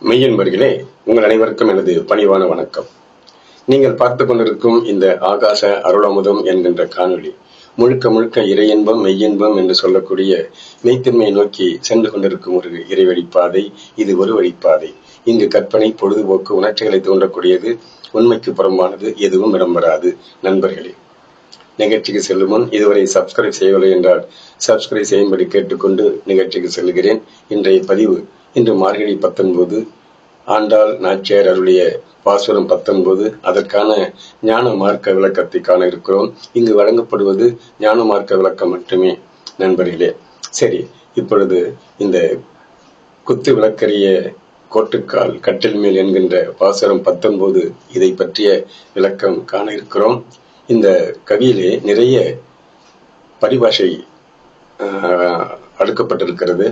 மெய்யன்பர்களே, உங்கள் அனைவருக்கும் எனது பணிவான வணக்கம். நீங்கள் பார்த்து கொண்டிருக்கும் இந்த ஆகாச அருளமுதம் என்கின்ற காணொளி முழுக்க முழுக்க இறையின்பம் மெய்யின்பம் என்று சொல்லக்கூடிய மெய்த்தன்மையை நோக்கி சென்று கொண்டிருக்கும் ஒரு இறைவழிப்பாதை. இது ஒரு வழிப்பாதை. இங்கு கற்பனை, பொழுதுபோக்கு, உணர்ச்சிகளை தோன்றக்கூடியது. உண்மைக்கு புறம்பானது எதுவும் இடம்பெறாது. நண்பர்களே, நிகழ்ச்சிக்கு செல்லும் முன் இதுவரை சப்ஸ்கிரைப் செய்யவில்லை என்றால் சப்ஸ்கிரைப் செய்யும்படி கேட்டுக்கொண்டு நிகழ்ச்சிக்கு செல்கிறேன். இன்றைய பதிவு இன்று மார்கழி 19, ஆண்டாள் நாச்சியார் அருளிய பாசுரம் 19. அதற்கான ஞான மார்க்க விளக்கத்தை காண இருக்கிறோம். இங்கு வழங்கப்படுவது ஞான மார்க்க விளக்கம் மட்டுமே நண்பர்களே. சரி, இப்பொழுது இந்த குத்து விளக்கரிய கோட்டுக்கால் கட்டில் மேல் என்கின்ற பாசுரம் 19 இதை பற்றிய விளக்கம் காண இருக்கிறோம். இந்த கவியிலே நிறைய பரிபாஷை அடுக்கப்பட்டிருக்கிறது.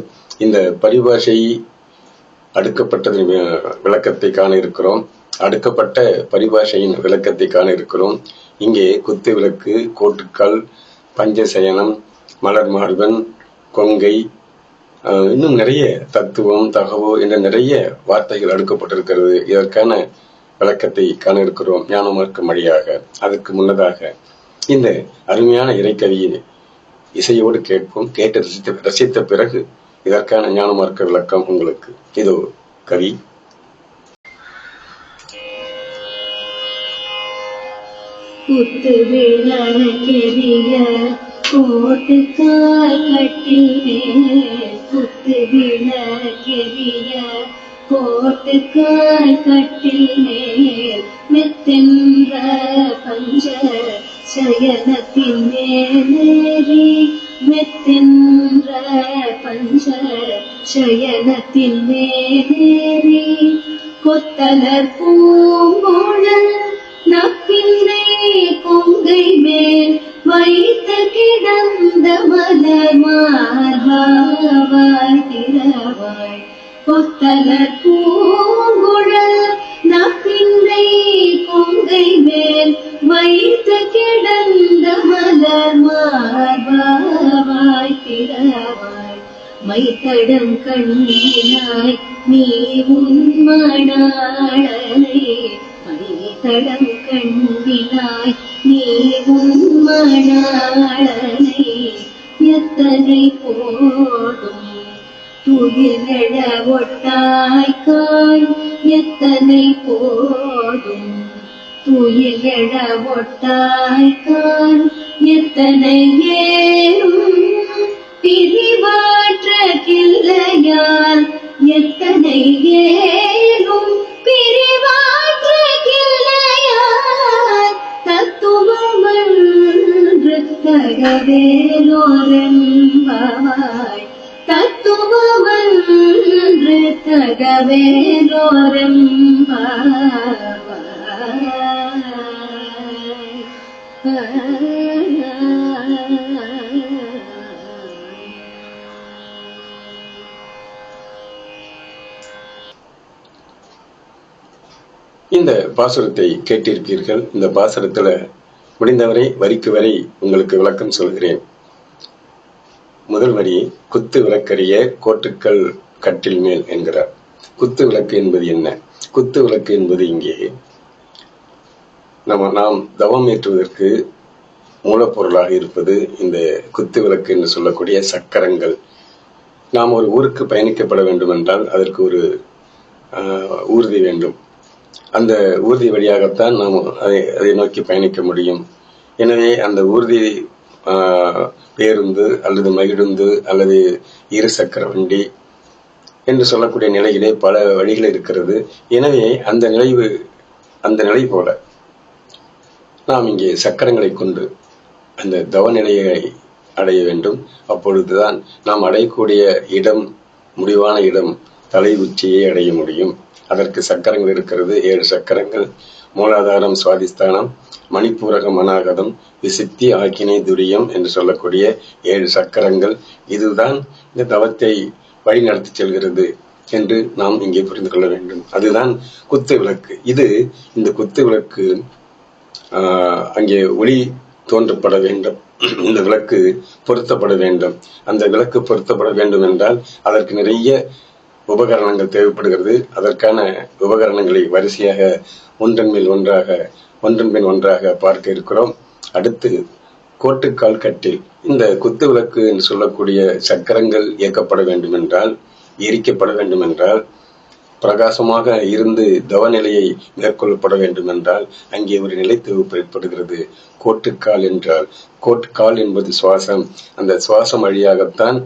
இந்த பரிபாஷை அடுக்கப்பட்டதின் விளக்கத்தை காண இருக்கிறோம். அடுக்கப்பட்ட பரிபாஷையின் விளக்கத்தை காண இருக்கிறோம். இங்கே குத்து விளக்கு, கோட்டுக்கால், பஞ்சசயனம், மலர் மார்பன், கொங்கை, இன்னும் நிறைய தத்துவம், தகவோ என்ற நிறைய வார்த்தைகள் அடுக்கப்பட்டிருக்கிறது. இதற்கான விளக்கத்தை காண இருக்கிறோம் ஞான மார்க்கம் வழியாக. அதற்கு முன்னதாக இந்த அருமையான இறைக்கவியின் இசையோடு கேட்போம். கேட்டு ரசித்த பிறகு இதற்கான ஞான மார்க்க விளக்கம் உங்களுக்கு. இதோ கவி. குத்து விளக்கெரிய கோட்டுக்கால் கட்டில் மேல், குத்து விளக்கெரிய கோட்டுக்கால் கட்டில் மேல், மெத்தென்ற பஞ்ச சயனத்தின் மேலேறி, மெத்தென்ற பஞ்ச சயனத்தின் மேலேறி, கொத்தலர் பூங்குழல் நப்பின்னை கொங்கை மேல் வைத்த கிடந்த மலர் மார்பாய் திறவாய், கொத்தலர் பூங்குழல் நப்பின்னை கொங்கை மேல் வைத்த கிடந்த மலர் மார்பாய் திறவாய், மைத்தடம் கண்ணினாய் நீ உன்மணாளனை, மைத்தடம் கண்ணினாய் நீ உன்மணாளனை, எத்தனை போதும் துயிலெழ ஒட்டாய்க்காய், எத்தனை போதும் துயிலெழ ஒட்டாய்க்காய், எத்தனை ஏறும் பிரிவாற்ற கிள்ளையால், எத்தனை ஏறும் பிரிவாற்ற கிள்ளையால், தத்துவமன்று தகவேலோரெம்பாய், தத்துவமன்று தகவேலோரெம்பாய். இந்த பாசுரத்தை கேட்டிருப்பீர்கள். இந்த பாசுரத்துல முடிந்தவரை வரிக்கு வரை உங்களுக்கு விளக்கம் சொல்கிறேன். முதல் வரி, குத்து விளக்கரிய கோட்டுக்கல் கட்டில் மேல் என்கிறார். குத்து விளக்கு என்பது என்ன? குத்து விளக்கு என்பது இங்கே நாம் தவம் ஏற்றுவதற்கு மூலப்பொருளாக இருப்பது இந்த குத்து விளக்கு என்று சொல்லக்கூடிய சக்கரங்கள். நாம் ஒரு ஊருக்கு பயணிக்கப்பட வேண்டும் என்றால் அதற்கு ஒரு ஊர்தி வேண்டும். அந்த ஊர்தி வழியாகத்தான் நாம் அதை நோக்கி பயணிக்க முடியும். எனவே அந்த ஊர்தி பேருந்து அல்லது மகிழுந்து அல்லது இருசக்கர வண்டி என்று சொல்லக்கூடிய நிலையிலே பல வழிகள் இருக்கிறது. எனவே அந்த நிலை போல நாம் இங்கே சக்கரங்களை கொண்டு அந்த தவநிலையை அடைய வேண்டும். அப்பொழுதுதான் நாம் அடையக்கூடிய இடம், முடிவான இடம், தலை உச்சியை அடைய முடியும். அதற்கு சக்கரங்கள் இருக்கிறது. 7 சக்கரங்கள். மூலாதாரம், சுவாதிஸ்தானம், மணிப்பூரகம், அநாகதம், விசித்தி, ஆக்கினை, துரியம் என்று சொல்லக்கூடிய 7 சக்கரங்கள். இதுதான் இந்த தவத்தை வழி நடத்தி செல்கிறது என்று நாம் இங்கே புரிந்து கொள்ள வேண்டும். அதுதான் குத்து விளக்கு. இந்த குத்து விளக்கு அங்கே ஒளி தோன்றப்பட வேண்டும். இந்த விளக்கு பொருத்தப்பட வேண்டும். அந்த விளக்கு பொருத்தப்பட வேண்டும் என்றால் அதற்கு நிறைய உபகரணங்கள் தேவைப்படுகிறது. அதற்கான உபகரணங்களை வரிசையாக ஒன்றன் பின் ஒன்றாக பார்க்க இருக்கிறோம். அடுத்து கோட்டுக்கால் கட்டில். இந்த குத்து விளக்கு என்று சொல்லக்கூடிய சக்கரங்கள் இயக்கப்பட வேண்டும் என்றால், எரிக்கப்பட வேண்டும் என்றால், பிரகாசமாக இருந்து தவநிலையை மேற்கொள்ளப்பட வேண்டும் என்றால் அங்கே ஒரு நிலை தேவைப்படுகிறது. கோட்டுக்கால் என்றால், கோட்டுக்கால் என்பது சுவாசம். அந்த சுவாசம் வழியாகத்தான்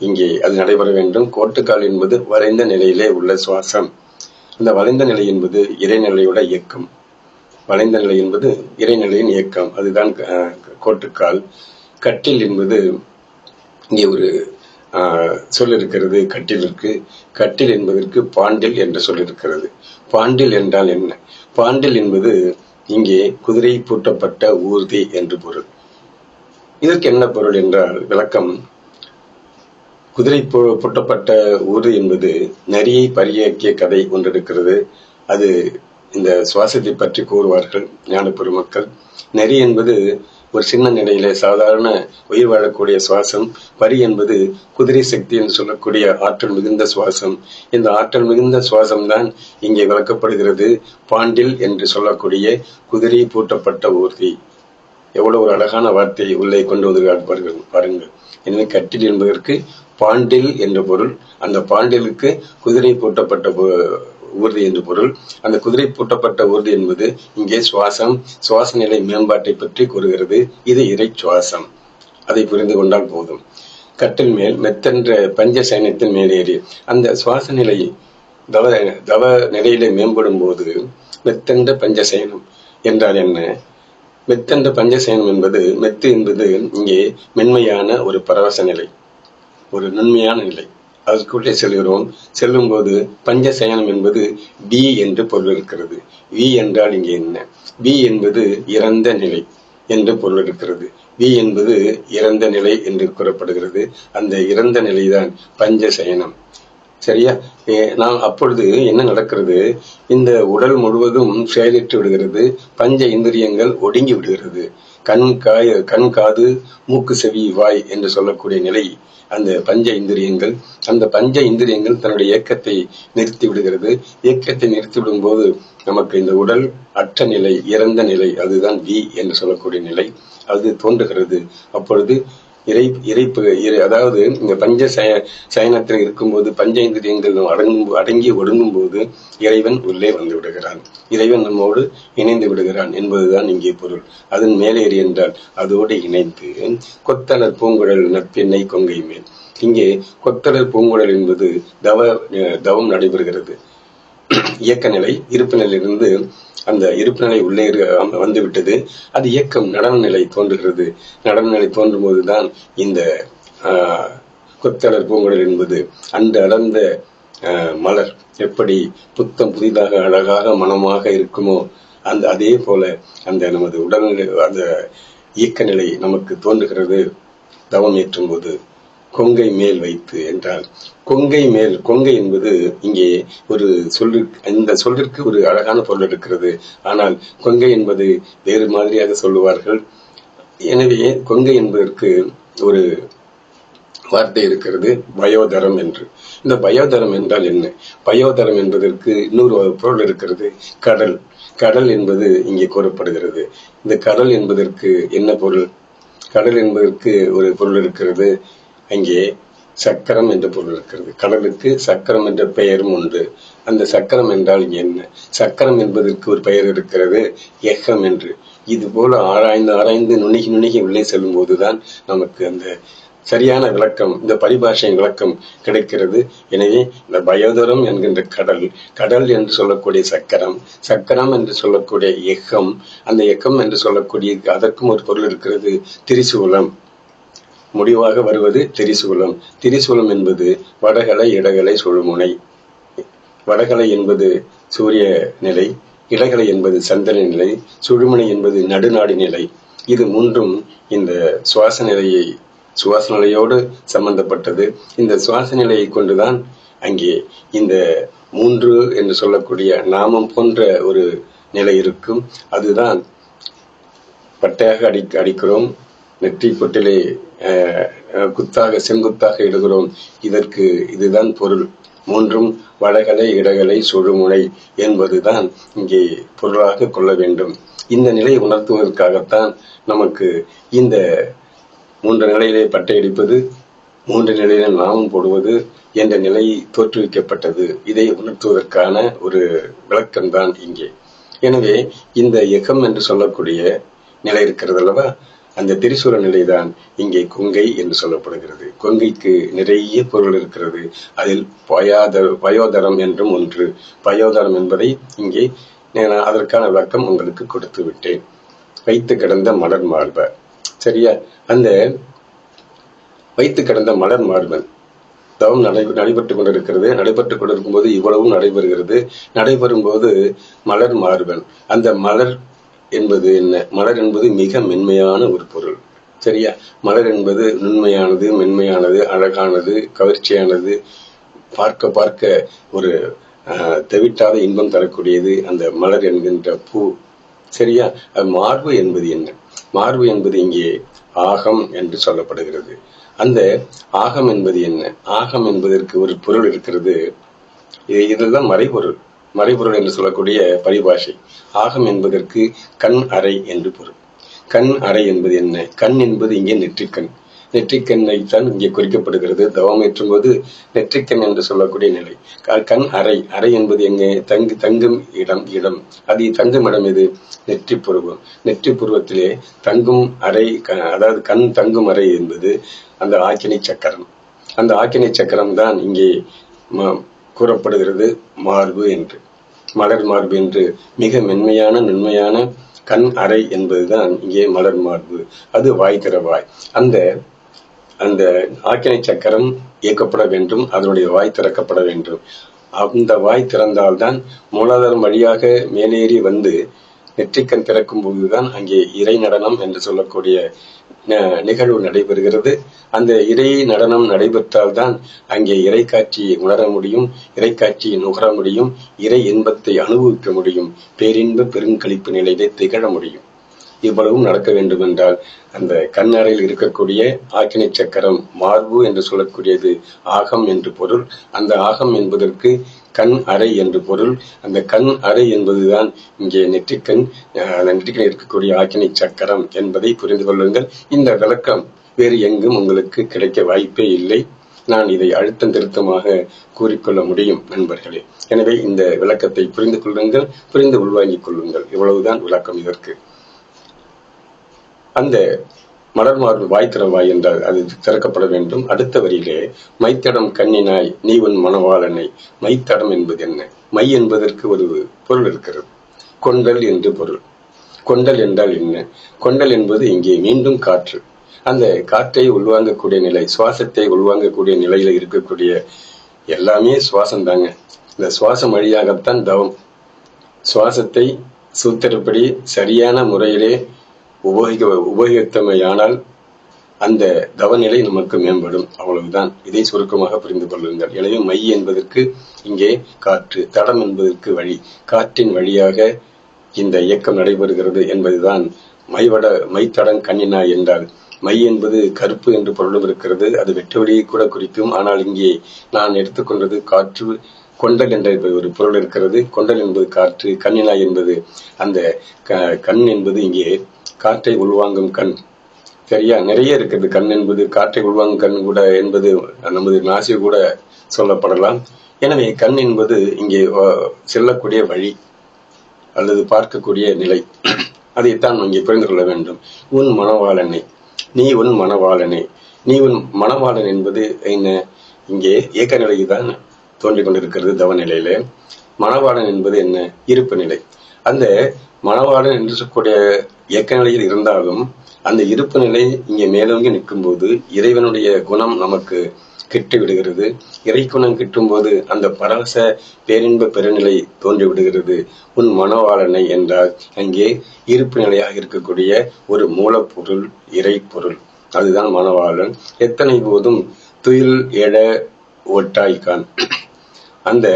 இங்கே அது நடைபெற வேண்டும். கோட்டுக்கால் என்பது வளைந்த நிலையிலே உள்ள சுவாசம். அந்த வளைந்த நிலை என்பது இறைநிலையோட இயக்கம். வளைந்த நிலை என்பது இறைநிலையின் இயக்கம். அதுதான் கோட்டுக்கால். கட்டில் என்பது இங்கே ஒரு சொல் இருக்கிறது. கட்டிலிற்கு கட்டில் என்பதற்கு பாண்டில் என்று சொல்லிருக்கிறது. பாண்டில் என்றால் என்ன? பாண்டில் என்பது இங்கே குதிரை பூட்டப்பட்ட ஊர்தி என்று பொருள். இதற்கு என்ன பொருள் என்றால், விளக்கம், குதிரை பூட்டப்பட்ட ஊர்தி என்பது நரியை பரியாக்கிய கதை ஒன்று இருக்கிறது. அது இந்த சுவாசத்தை பற்றி கூறுவார்கள் ஞான பெருமக்கள். நரி என்பது ஒரு சின்ன நிலையில சாதாரண உயிர் வாழக்கூடிய சுவாசம். பரி என்பது குதிரை சக்தி என்று சொல்லக்கூடிய ஆற்றல் மிகுந்த சுவாசம். இந்த ஆற்றல் மிகுந்த சுவாசம் தான் இங்கே விளக்கப்படுகிறது. பாண்டில் என்று சொல்லக்கூடிய குதிரை பூட்டப்பட்ட ஊர்தி. எவ்வளவு ஒரு அழகான வார்த்தையை உள்ளே கொண்டு வந்து பாருங்கள். எனவே கட்டில் என்பதற்கு பாண்டில் என்ற பொருள். அந்த பாண்டிலுக்கு குதிரை பூட்டப்பட்ட ஊர்தி என்று பொருள். அந்த குதிரை பூட்டப்பட்ட ஊர்தி என்பது இங்கே சுவாச நிலை மேம்பாட்டை பற்றி கூறுகிறது. இது இறை சுவாசம். அதை புரிந்து கொண்டால் போதும். கட்டில் மேல் மெத்தென்ற பஞ்ச சைனத்தின் மேலேறி அந்த சுவாச நிலை தவ நிலையிலே மேம்படும் போது மெத்தென்ற பஞ்சசயனம் என்றால் என்ன? மெத்தென்ற பஞ்சசயனம் என்பது, மெத்து என்பது இங்கே மென்மையான ஒரு பரவச நிலை, ஒரு நுண்மையான நிலை. அதற்குள்ளே செல்லும் போது பஞ்சசயனம் என்பது பி என்று பொருள் இருக்கிறது. வி என்றால் இங்கே என்ன? பி என்பது இறந்த நிலை என்று பொருள் இருக்கிறது. வி என்பது இறந்த நிலை என்று கூறப்படுகிறது. அந்த இறந்த நிலைதான் பஞ்சசயனம். சரியா? நாம் அப்பொழுது என்ன நடக்கிறது? இந்த உடல் முழுவதும் செயலிட்டு விடுகிறது. பஞ்ச இந்திரியங்கள் ஒடுங்கி விடுகிறது. கண் காது மூக்கு செவி வாய் என்று சொல்லக்கூடிய நிலை அந்த பஞ்ச இந்திரியங்கள். அந்த பஞ்ச இந்திரியங்கள் தன்னுடைய இயக்கத்தை நிறுத்தி விடுகிறது. இயக்கத்தை நிறுத்திவிடும் போது நமக்கு இந்த உடல் அற்ற நிலை, இறந்த நிலை, அதுதான் வி என்று சொல்லக்கூடிய நிலை, அது தோன்றுகிறது. அப்பொழுது அதாவது இந்த பஞ்ச சயனத்தில் இருக்கும்போது பஞ்ச இந்திரியங்கள் அடங்கி ஒடுங்கும் போது இறைவன் உள்ளே வந்து விடுகிறான். இறைவன் நம்மோடு இணைந்து விடுகிறான் என்பதுதான் இங்கே பொருள். அதன் மேலேறி என்றால் அதோடு இணைந்து கொத்தலர் பூங்குழல் நற்பெண்ணை கொங்கை மேல். இங்கே கொத்தலர் பூங்குழல் என்பது தவம் நடைபெறுகிறது. இயக்க நிலை இருப்பு நிலையிலிருந்து அந்த இருப்பு நிலை உள்ளே வந்துவிட்டது. அது இயக்கம் நடன நிலை தோன்றுகிறது. நடன நிலை தோன்றும் போதுதான் இந்த கொத்தலர் பூங்குழல் என்பது அந்த அடர்ந்த மலர் எப்படி புத்தம் புதிதாக அழகாக மனமாக இருக்குமோ அதே போல அந்த நமது உடல்நிலை, அந்த இயக்க நிலை நமக்கு தோன்றுகிறது தவம் ஏற்றும் போது. கொங்கை மேல் வைத்து என்றால், கொங்கை என்பது இங்கே ஒரு இந்த சொல்லிற்கு ஒரு அழகான பொருள் இருக்கிறது. ஆனால் கொங்கை என்பது வேறு மாதிரியாக சொல்லுவார்கள். எனவே கொங்கை என்பதற்கு ஒரு வார்த்தை இருக்கிறது, பயோதரம் என்று. இந்த பயோதரம் என்றால் என்ன? பயோதரம் என்பதற்கு இன்னொரு பொருள் இருக்கிறது, கடல். கடல் என்பது இங்கே கூறப்படுகிறது. இந்த கடல் என்பதற்கு என்ன பொருள்? கடல் என்பதற்கு ஒரு பொருள் இருக்கிறது. அங்கே சக்கரம் என்ற பொருள் இருக்கிறது. கடலுக்கு சக்கரம் என்ற பெயரும் உண்டு. அந்த சக்கரம் என்றால் என்ன? சக்கரம் என்பதற்கு ஒரு பெயர் இருக்கிறது, எக்கம் என்று. இது போல ஆராய்ந்து நுணுகி உள்ளே செல்லும் போதுதான் நமக்கு அந்த சரியான விளக்கம், இந்த பரிபாஷையின் விளக்கம் கிடைக்கிறது. எனவே இந்த பயோதரம் என்கின்ற கடல் என்று சொல்லக்கூடிய சக்கரம் என்று சொல்லக்கூடிய எக்கம், அந்த எக்கம் என்று சொல்லக்கூடிய அதற்கும் ஒரு பொருள் இருக்கிறது, திரிசூலம். முடிவாக வருவது திரிசூலம். திரிசூலம் என்பது வடகலை இடகலை சுழுமுனை. வடகலை என்பது சூரிய நிலை, இடகலை என்பது சந்திர நிலை, சுழுமுனை என்பது நடுநாடி நிலை. இது மூன்றும் இந்த சுவாச நிலையோடு சம்பந்தப்பட்டது. இந்த சுவாச நிலையை கொண்டுதான் அங்கே இந்த 3 என்று சொல்லக்கூடிய நாமம் போன்ற ஒரு நிலை இருக்கும். அதுதான் பட்டையாக அடிக்கிறோம், நெற்றி பொட்டிலே குத்தாக செங்குத்தாக இடுகிறோம். இதுதான் பொருள். மூன்றும் வடகலை இடகலை சுழுமுனை என்பதுதான் இங்கே பொருளாக கொள்ள வேண்டும். இந்த நிலையை உணர்த்துவதற்காகத்தான் நமக்கு இந்த 3 நிலையிலே பட்டையடிப்பது, 3 நிலையில நாமம் போடுவது என்ற நிலை தோற்றுவிக்கப்பட்டது. இதை உணர்த்துவதற்கான ஒரு விளக்கம்தான் இங்கே. எனவே இந்த எகம் என்று சொல்லக்கூடிய நிலை இருக்கிறது அல்லவா, அந்த திரிசூல நிலைதான் இங்கே கொங்கை என்று சொல்லப்படுகிறது. கொங்கைக்கு நிறைய பொருள் இருக்கிறது. அதில் பயோதரம் என்றும் ஒன்று. பயோதரம் என்பதை இங்கே அதற்கான விளக்கம் உங்களுக்கு கொடுத்து விட்டேன். வைத்து கிடந்த மலர் மார்ப, சரியா? அந்த வைத்து கிடந்த மலர் மார்பன் தவம் நடைபெற்றுக் கொண்டிருக்கிறது. நடைபெற்றுக் கொண்டிருக்கும் போது இவ்வளவும் நடைபெறுகிறது. நடைபெறும் போது மலர் மார்பன், அந்த மலர் என்பது என்ன? மலர் என்பது மிக மென்மையான ஒரு பொருள், சரியா? மலர் என்பது நுண்மையானது, மென்மையானது, அழகானது, கவர்ச்சியானது, பார்க்க பார்க்க ஒரு தெவிட்டாத இன்பம் தரக்கூடியது அந்த மலர் என்கின்ற பூ, சரியா? மார்பு என்பது என்ன? மார்பு என்பது இங்கே ஆகம் என்று சொல்லப்படுகிறது. அந்த ஆகம் என்பது என்ன? ஆகம் என்பதற்கு ஒரு பொருள் இருக்கிறது. இதெல்லாம் மறைபொருள். மறைபொருள் என்று சொல்லக்கூடிய பரிபாஷை. ஆகம் என்பதற்கு கண் அறை என்று பொருள். கண் அறை என்பது என்ன? கண் என்பது இங்கே நெற்றிக்கண். நெற்றிக்கண்ணை தான் இங்கே குறிக்கப்படுகிறது. தவம் ஏற்றும் போது நெற்றிக்கண் என்று சொல்லக்கூடிய நிலை. கண் அறை, அறை என்பது எங்கே? தங்கும் இடம். அது தங்கும் இடம் எது? நெற்றி புருவம். நெற்றி புருவத்திலே தங்கும் அறை, அதாவது கண் தங்கும் அறை என்பது அந்த ஆக்கினை சக்கரம். அந்த ஆக்கினை சக்கரம் தான் இங்கே கூறப்படுகிறது மார்பு என்று, மலர் மார்பு என்று. மிக மென்மையான நுண்மையான கண் அறை என்பதுதான் இங்கே மலர் மார்பு. அது வாய் திறவாய். அந்த ஆக்கினை சக்கரம் இயக்கப்பட வேண்டும். அதனுடைய வாய் திறக்கப்பட வேண்டும். அந்த வாய் திறந்தால்தான் மூலாதாரம் வழியாக மேலேறி வந்து நெற்றிக்கண் திறக்கும் போதுதான் அங்கே இறை நடனம் என்று சொல்லக்கூடிய நிகழ்வு நடைபெறுகிறது. அந்த இறை நடனம் நடைபெற்றால்தான் அங்கே இறை காட்சியை உணர முடியும், இறை காட்சியை நுகர முடியும், இறை இன்பத்தை அனுபவிக்க முடியும், பேரின்ப பெருங்கழிப்பு நிலையிலே திகழ முடியும். இவ்வளவும் நடக்க வேண்டும் என்றால் அந்த கண்ணறையில் இருக்கக்கூடிய ஆக்கினை சக்கரம் மார்பு என்று சொல்லக்கூடியது ஆகம் என்று பொருள். அந்த ஆகம் என்பதற்கு கண் அறை என்று பொருள். அந்த கண் அறை என்பதுதான் இங்கே நெற்றிக்கண், நெற்றிக்கண் இருக்கக்கூடிய ஆக்கினை சக்கரம் என்பதை புரிந்து கொள்ளுங்கள். இந்த விளக்கம் வேறு எங்கும் உங்களுக்கு கிடைக்க வாய்ப்பே இல்லை. நான் இதை அழுத்தம் திருத்தமாக கூறிக்கொள்ள முடியும் நண்பர்களே. எனவே இந்த விளக்கத்தை புரிந்து கொள்ளுங்கள், புரிந்து உள்வாங்கிக் கொள்ளுங்கள். இவ்வளவுதான் விளக்கம் இதற்கு. அந்த மலர் மார்பு வாய் திறவாய் என்றால் அது திறக்கப்பட வேண்டும். அடுத்த வரியிலே மைத்தடம் கண்ணினாய் நீ உன் மணவாளனை. மைத்தடம் என்பது என்ன? மை என்பதற்கு ஒரு பொருள் இருக்கிறது, கொண்டல் என்று பொருள். கொண்டல் என்றால் என்ன? கொண்டல் என்பது இங்கே மீண்டும் காற்று. அந்த காற்றை உள்வாங்கக்கூடிய நிலை, சுவாசத்தை உள்வாங்கக்கூடிய நிலையில இருக்கக்கூடிய எல்லாமே சுவாசம் தாங்க. இந்த சுவாசம் வழியாகத்தான் தவம். சுவாசத்தை சூத்திரப்படி சரியான முறையிலே உபயோகித்தமையானால் அந்த தவநிலை நமக்கு மேம்படும். அவ்வளவுதான். இதை சுருக்கமாக புரிந்து கொள்ளுங்கள். எனவே மை என்பதற்கு இங்கே காற்று, தடம் என்பதற்கு வழி. காற்றின் வழியாக இந்த இயக்கம் நடைபெறுகிறது என்பதுதான் மைத்தடம் கண்ணினாய் என்றால். மை என்பது கருப்பு என்று பொருளும் இருக்கிறது. அது வெட்டு வழியை கூட குறிக்கும். ஆனால் இங்கே நான் எடுத்துக்கொண்டது காற்று. கொண்டல் என்ற ஒரு பொருள் இருக்கிறது. கொண்டல் என்பது காற்று, கண்ணினாய் என்பது அந்த கண் என்பது இங்கே காற்றை உள்வாங்கும் கண், சரியா? நிறைய இருக்குது. கண் என்பது காற்றை உள்வாங்கும் கண் கூட என்பது நமது நாசி கூட சொல்லப்படலாம். எனவே கண் என்பது இங்கே செல்லக்கூடிய வழி அல்லது பார்க்கக்கூடிய நிலை. அதைத்தான் இங்கே புரிந்து கொள்ள வேண்டும். உன் மணவாளனை, நீ உன் மணவாளனை. நீ உன் மணவாளன் என்பது என்ன? இங்கே ஏக்க நிலைதான் தோன்றிக் கொண்டிருக்கிறது தவநிலையில. மணவாளன் என்பது என்ன? இருப்பு நிலை. அந்த மணவாளன் என்று சொல்லக்கூடிய இயக்க நிலையில் இருந்தாலும் அந்த இருப்பு நிலை இங்கே மேலோங்கி நிற்கும் போது இறைவனுடைய குணம் நமக்கு கிட்டு விடுகிறது. இறை குணம் கிட்டும் போது அந்த பரவச பேரின்ப பெருநிலை தோன்றி விடுகிறது. உன் மணவாளனை என்றால் அங்கே இருப்பு நிலையாக இருக்கக்கூடிய ஒரு மூலப்பொருள், இறை பொருள். அதுதான் மணவாளன். எத்தனை போதும் துயில் எழ ஒட்டாய்கான். அந்த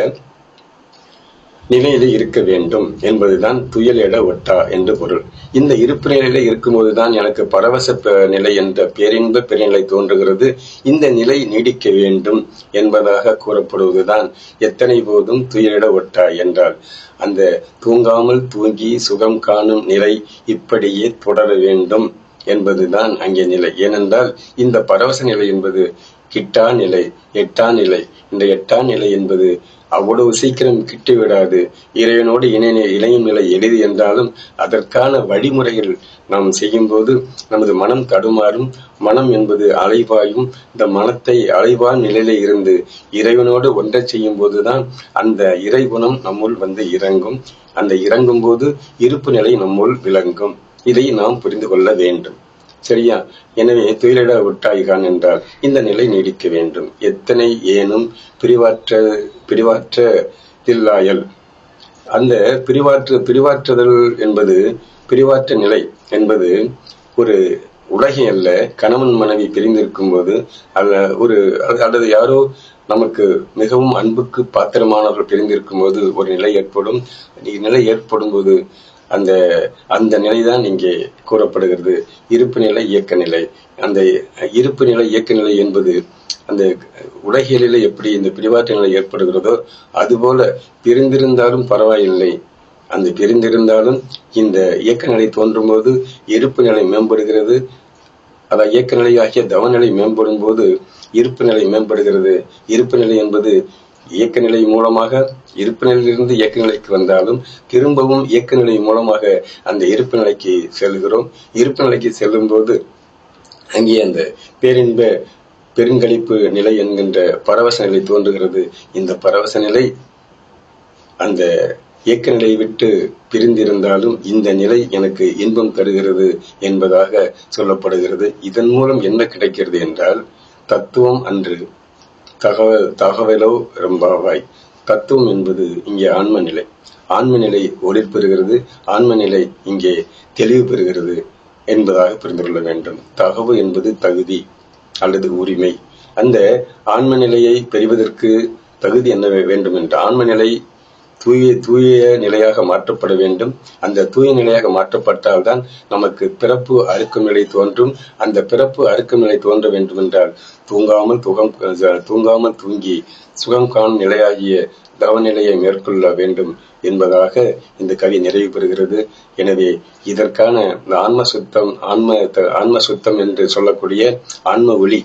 நிலையிலே இருக்க வேண்டும் என்பதுதான் துயிலெழ ஒட்டா என்று பொருள். இந்த இருப்பு நிலையில இருக்கும்போதுதான் எனக்கு பரவச நிலை என்ற பேரின்ப பெருநிலை தோன்றுகிறது. இந்த நிலை நீடிக்க வேண்டும் என்பதாக கூறப்படுவதுதான் எத்தனை போதும் துயிலெழ ஒட்டா என்றால் அந்த தூங்காமல் தூங்கி சுகம் காணும் நிலை இப்படியே தொடர வேண்டும் என்பதுதான் அங்கே நிலை. ஏனென்றால் இந்த பரவச நிலை என்பது கிட்டா நிலை, எட்டா நிலை. இந்த எட்டா நிலை என்பது அவ்வளவு சீக்கிரம் கிட்டிவிடாது. இறைவனோடு இணையும் நிலை எளிது என்றாலும் அதற்கான வழிமுறைகள் நாம் செய்யும் போது நமது மனம் தடுமாறும். மனம் என்பது அலைபாயும். இந்த மனத்தை அலைவா நிலையில இருந்து இறைவனோடு ஒன்றை செய்யும் போதுதான் அந்த இறைகுணம் நம்முள் வந்து இறங்கும். அந்த இறங்கும் போது இருப்பு நிலை நம்முள் விளங்கும். இதை நாம் புரிந்து கொள்ள வேண்டும். சரியா? எனவே துயிலெழ ஒட்டாய்கான் என்றால் இந்த நிலை நீடிக்க வேண்டும். எத்தனை ஏனும் பிரிவாற்ற தில்லாயல். அந்த பிரிவாற்றுதல் என்பது பிரிவாற்ற நிலை என்பது ஒரு உலகை அல்ல. கணவன் மனைவி பிரிந்திருக்கும் போது அல்லது யாரோ நமக்கு மிகவும் அன்புக்கு பாத்திரமானவர்கள் பிரிந்திருக்கும் போது ஒரு நிலை ஏற்படும். நிலை ஏற்படும் போது அந்த நிலைதான் இங்கே கூறப்படுகிறது. இருப்பு நிலை இயக்க நிலை. அந்த இருப்பு நிலை இயக்க நிலை என்பது அந்த உலகியலில் எப்படி இந்த பிரிவாற்ற நிலை ஏற்படுகிறதோ அதுபோல பிரிந்திருந்தாலும் பரவாயில்லை. அந்த பிரிந்திருந்தாலும் இந்த இயக்க நிலை தோன்றும் போது இருப்பு நிலை மேம்படுகிறது. அதாவது இயக்க நிலை ஆகிய தவநிலை மேம்படும் போது இருப்பு நிலை மேம்படுகிறது. இருப்பு நிலை என்பது இயக்க நிலை மூலமாக இருப்பு நிலையிலிருந்து இயக்க நிலைக்கு வந்தாலும் திரும்பவும் இயக்க நிலை மூலமாக அந்த இருப்பு நிலைக்கு செல்கிறோம். இருப்பு நிலைக்கு செல்லும் போது அங்கே அந்த பேரின்ப பெருங்களிப்பு நிலை என்கின்ற பரவச நிலை தோன்றுகிறது. இந்த பரவச நிலை அந்த இயக்க நிலையை விட்டு பிரிந்திருந்தாலும் இந்த நிலை எனக்கு இன்பம் தருகிறது என்பதாக சொல்லப்படுகிறது. இதன் மூலம் என்ன கிடைக்கிறது என்றால் தத்துவம் அன்று தகவலோ ரொம்பவாய். தத்துவம் என்பது இங்கே ஆன்ம நிலை. ஆன்ம நிலை ஒளிர் பெறுகிறது. ஆன்ம நிலை இங்கே தெளிவு பெறுகிறது என்பதாக புரிந்து கொள்ள வேண்டும். தகவு என்பது தகுதி அல்லது உரிமை. அந்த ஆன்ம நிலையை பெறுவதற்கு தகுதி என்ன வேண்டும் என்ற ஆன்ம நிலை தூய நிலையாக மாற்றப்பட வேண்டும். அந்த தூய நிலையாக மாற்றப்பட்டால்தான் நமக்கு பிறப்பு அறுக்கும் நிலை தோன்றும். அந்த பிறப்பு அறுக்கும் நிலை தோன்ற வேண்டும் என்றால் தூங்காமல் தூங்கி சுகம் காணும் நிலையாகிய தவநிலையை மேற்கொள்ள வேண்டும் என்பதாக இந்த கவி நிறைவு பெறுகிறது. எனவே இதற்கான ஆன்ம சுத்தம் என்று சொல்லக்கூடிய ஆன்ம ஒளி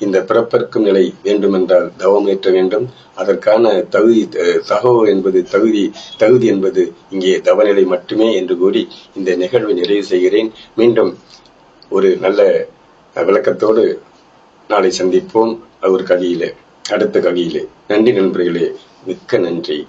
இந்த பிறப்பற்கும் நிலை வேண்டுமென்றால் தவம் ஏற்ற வேண்டும். அதற்கான தகவல் என்பது தகுதி என்பது இங்கே தவநிலை மட்டுமே என்று கூறி இந்த நிகழ்வை நிறைவு செய்கிறேன். மீண்டும் ஒரு நல்ல விளக்கத்தோடு நாளை சந்திப்போம். அடுத்த கவியிலே. நன்றி நண்பர்களே, மிக்க நன்றி.